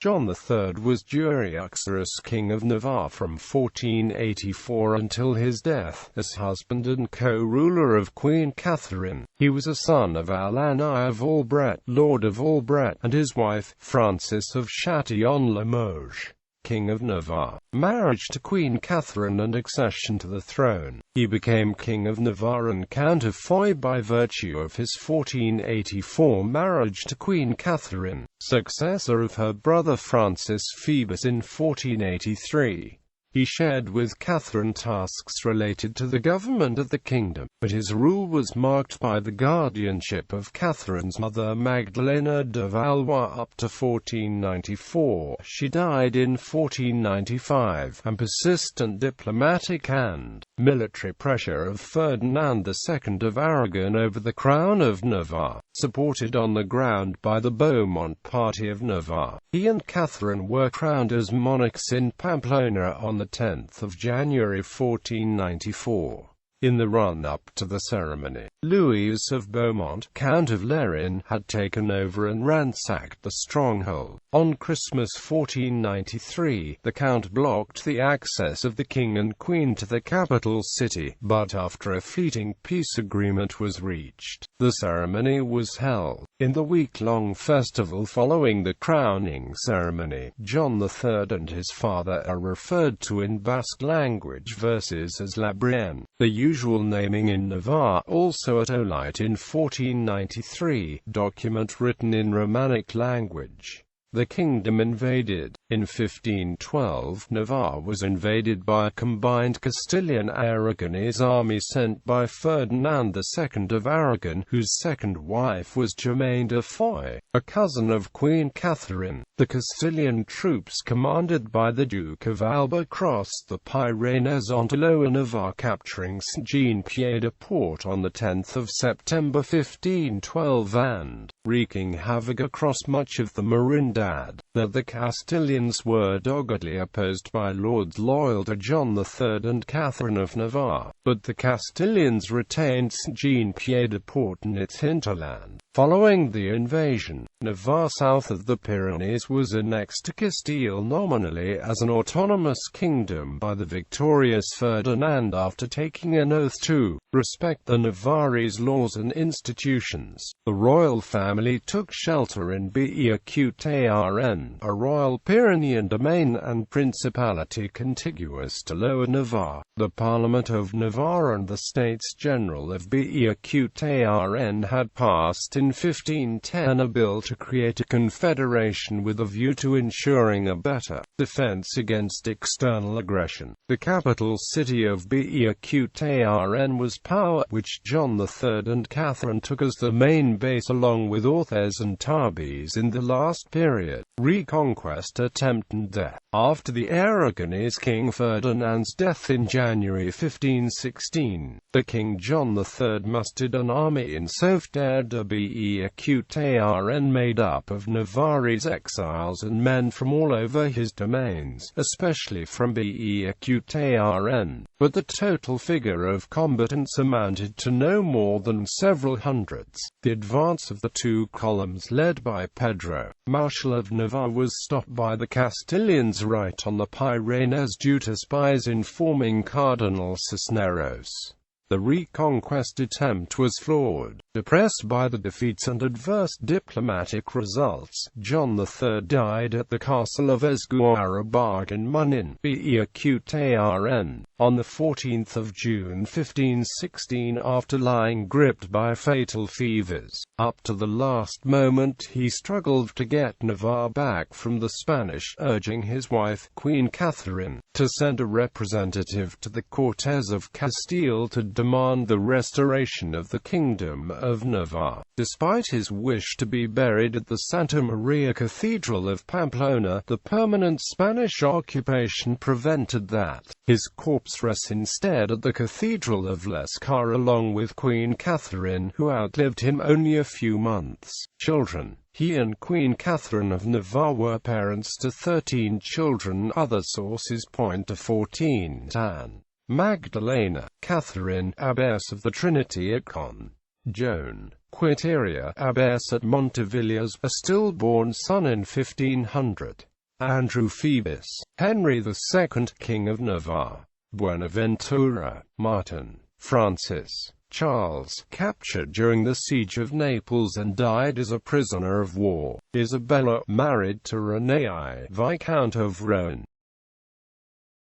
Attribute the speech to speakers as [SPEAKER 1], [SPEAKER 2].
[SPEAKER 1] John III was jure uxoris King of Navarre from 1484 until his death, as husband and co-ruler of Queen Catherine. He was a son of Alain I of Albret, Lord of Albret, and his wife, Frances of Châtillon-Limoges, King of Navarre. Marriage to Queen Catherine and accession to the throne. He became King of Navarre and Count of Foix by virtue of his 1484 marriage to Queen Catherine, successor of her brother Francis Phoebus in 1483. He shared with Catherine tasks related to the government of the kingdom, but his rule was marked by the guardianship of Catherine's mother Magdalena de Valois up to 1494. She died in 1495, and persistent diplomatic and military pressure of Ferdinand II of Aragon over the crown of Navarre, supported on the ground by the Beaumont party of Navarre. He and Catherine were crowned as monarchs in Pamplona on the 10th of January 1494. In the run-up to the ceremony, Louis of Beaumont, Count of Lérins, had taken over and ransacked the stronghold. On Christmas 1493, the Count blocked the access of the King and Queen to the capital city, but after a fleeting peace agreement was reached, the ceremony was held. In the week-long festival following the crowning ceremony, John III and his father are referred to in Basque language verses as La Brienne, the usual naming in Navarre, also at Olite in 1493, document written in Romanic language. The kingdom invaded. In 1512, Navarre was invaded by a combined Castilian-Aragonese army sent by Ferdinand II of Aragon, whose second wife was Germaine de Foix, a cousin of Queen Catherine. The Castilian troops commanded by the Duke of Albret crossed the Pyrenees onto Lower Navarre, capturing Saint-Jean-Pied-de-Port on the 10th of September 1512 and wreaking havoc across much of the Merindad. The Castilians were doggedly opposed by lords loyal to John III and Catherine of Navarre, but the Castilians retained Saint-Jean-Pied-de-Port and its hinterland. Following the invasion, Navarre south of the Pyrenees was annexed to Castile nominally as an autonomous kingdom by the victorious Ferdinand after taking an oath to respect the Navarrese laws and institutions. The royal family took shelter in Bequetrn, a royal Pyrenean domain and principality contiguous to Lower Navarre. The Parliament of Navarre and the States General of Bequetrn had passed in 1510 a bill to create a confederation with a view to ensuring a better defense against external aggression. The capital city of Bequetrn was Pau, which John III and Catherine took as the main base along with Orthez and Tarbes in the last period. Reconquest attempt and death. After the Aragonese King Ferdinand's death in January 1516, the King John III mustered an army in Sauveterre de Bequetrn made up of Navarrese exiles and men from all over his domains, especially from Bequetrn, but the total figure of combatants amounted to no more than several hundreds. The advance of the two columns led by Pedro, Marshal of Navarre, was stopped by the Castilians right on the Pyrenees due to spies informing Cardinal Cisneros. The reconquest attempt was flawed. Depressed by the defeats and adverse diplomatic results, John III died at the castle of Esguarabag in Munin, Bequetrn, on the 14th of June 1516 after lying gripped by fatal fevers. Up to the last moment he struggled to get Navarre back from the Spanish, urging his wife, Queen Catherine, to send a representative to the Cortes of Castile to demand the restoration of the Kingdom of Navarre. Despite his wish to be buried at the Santa Maria Cathedral of Pamplona, the permanent Spanish occupation prevented that. His corpse rests instead at the Cathedral of Lescar along with Queen Catherine, who outlived him only a few months. Children. He and Queen Catherine of Navarre were parents to 13 children. Other sources point to 14. Anne Magdalena, Catherine, Abbess of the Trinity at Caen. Joan, Quiteria, abbess at Montevillas, a stillborn son in 1500. Andrew Phoebus, Henry II, King of Navarre. Buenaventura, Martin, Francis, Charles, captured during the siege of Naples and died as a prisoner of war. Isabella, married to René I, Viscount of Rouen.